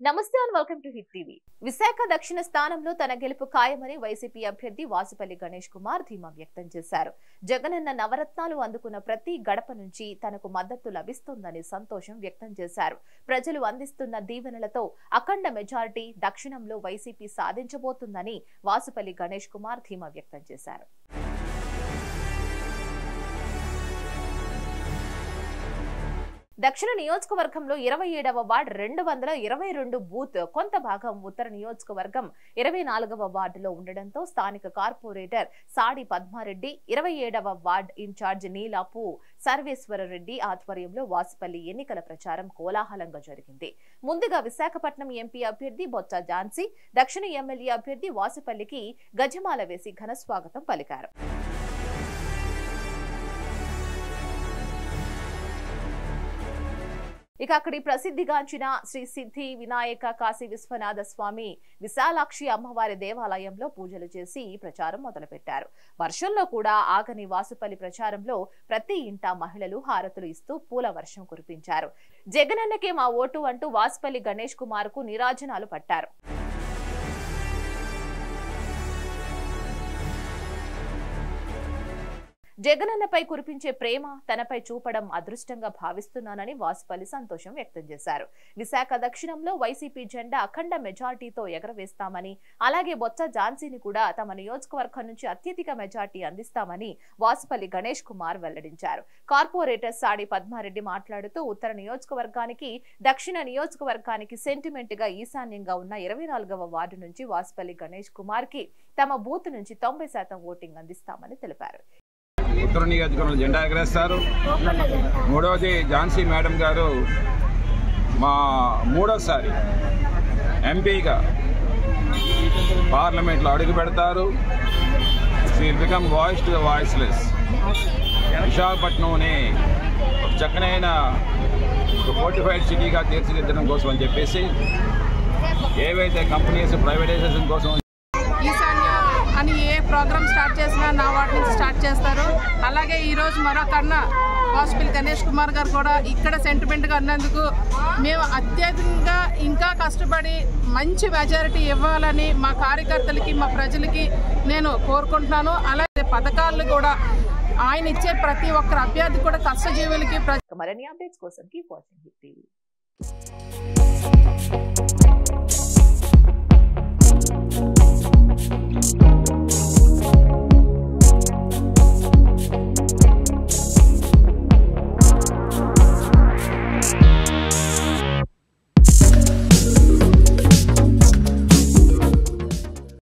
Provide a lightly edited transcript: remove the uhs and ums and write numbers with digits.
నమస్తే and welcome to hit TV. Visakha దక్షిణ స్థానంలో తన గెలుపు ఖాయమని వైసీపీ అభ్యర్థి వాసుపల్లి గణేష్ కుమార్ ధీమా వ్యక్తం చేశారు. జగనన్న నవరత్నాలు అందుకున్న ప్రతి గడప నుంచి తనకు మద్దతు లభిస్తుందని సంతోషం వ్యక్తం చేశారు. ప్రజలు అందిస్తున్న దీవెనలతో అఖండ మెజారిటీ దక్షిణంలో వైసీపీ సాధించబోతుందని వాసుపల్లి గణేష్ కుమార్ ధీమా వ్యక్తం చేశారు. దక్షిణ నియోజకవర్గంలో 27వ వార్డ్ 222 బూత్, కొంత భాగం ఉత్తర నియోజకవర్గం 24వ వార్డులో ఉండడంతో స్థానిక కార్పొరేటర్ సాడి పద్మారెడ్డి, 27వ వార్డ్ ఇన్ఛార్జ్ నీలాపు సర్వేశ్వరరెడ్డి ఆధ్వర్యంలో వాసుపల్లి ఎన్నికల ప్రచారం కోలాహలంగా జరిగింది. ముందుగా విశాఖపట్నం ఎంపీ అభ్యర్థి బొత్స ఝాన్సీ, దక్షిణ ఎమ్మెల్యే అభ్యర్థి వాసుపల్లికి గజమాల వేసి ఘన స్వాగతం పలికారు. ఇక అక్కడి ప్రసిద్ధిగాంచిన శ్రీ సిద్ధి వినాయక కాశీ విశ్వనాథ స్వామి విశాలాక్షి అమ్మవారి దేవాలయంలో పూజలు చేసి ప్రచారం మొదలుపెట్టారు. వర్షంలో కూడా ఆగని వాసుపల్లి ప్రచారంలో ప్రతి ఇంటా మహిళలు హారతులు ఇస్తూ పూల వర్షం కురిపించారు. జగనన్నకే మా ఓటు అంటూ వాసుపల్లి గణేష్ కుమార్ కు నీరాజనాలు పట్టారు. జగనన్నపై కురిపించే ప్రేమ తనపై చూపడం అదృష్టంగా భావిస్తున్నానని వాసుపల్లి సంతోషం వ్యక్తం చేశారు. విశాఖ దక్షిణంలో వైసీపీ జెండా అఖండ మెజార్టీతో ఎగరవేస్తామని, అలాగే బొత్స ఝాన్సీని కూడా తమ నియోజకవర్గం నుంచి అత్యధిక మెజార్టీ అందిస్తామని వాసుపల్లి గణేష్ కుమార్ వెల్లడించారు. కార్పొరేటర్ సాడి పద్మారెడ్డి మాట్లాడుతూ ఉత్తర నియోజకవర్గానికి, దక్షిణ నియోజకవర్గానికి సెంటిమెంట్ గా ఈశాన్యంగా ఉన్న 24వ వార్డు నుంచి వాసుపల్లి గణేష్ కుమార్ కి తమ బూత్ నుంచి 90% ఓటింగ్ అందిస్తామని తెలిపారు. ఉత్తర నియోజకవర్గంలో జెండా ఎగరేస్తారు. మూడవది ఝాన్సీ మేడం గారు మా మూడోసారి ఎంపీగా పార్లమెంట్లో అడుగు పెడతారు. She will become voice to the voiceless. విశాఖపట్నంని చక్కనైన ఫోర్టిఫైడ్ సిటీగా తీర్చిదిద్దడం కోసం అని చెప్పేసి ఏవైతే కంపెనీస్ ప్రైవేటైజేషన్ కోసం అని ఏ ప్రోగ్రామ్ స్టార్ట్ చేసినా నా వాటి నుంచి స్టార్ట్ చేస్తారు. అలాగే ఈరోజు మరొకన్న వాసుపల్లి గణేష్ కుమార్ గారు కూడా ఇక్కడ సెంటిమెంట్గా అన్నందుకు మేము అత్యధికంగా ఇంకా కష్టపడి మంచి మెజారిటీ ఇవ్వాలని మా కార్యకర్తలకి, మా ప్రజలకి నేను కోరుకుంటున్నాను. అలాగే పథకాలను కూడా ఆయన ఇచ్చే ప్రతి ఒక్కరు అభ్యర్థి కూడా కష్టజీవులకి మరిన్ని అప్డేట్స్ కోసం కీప్ వాచింగ్ హిట్ టీవీ.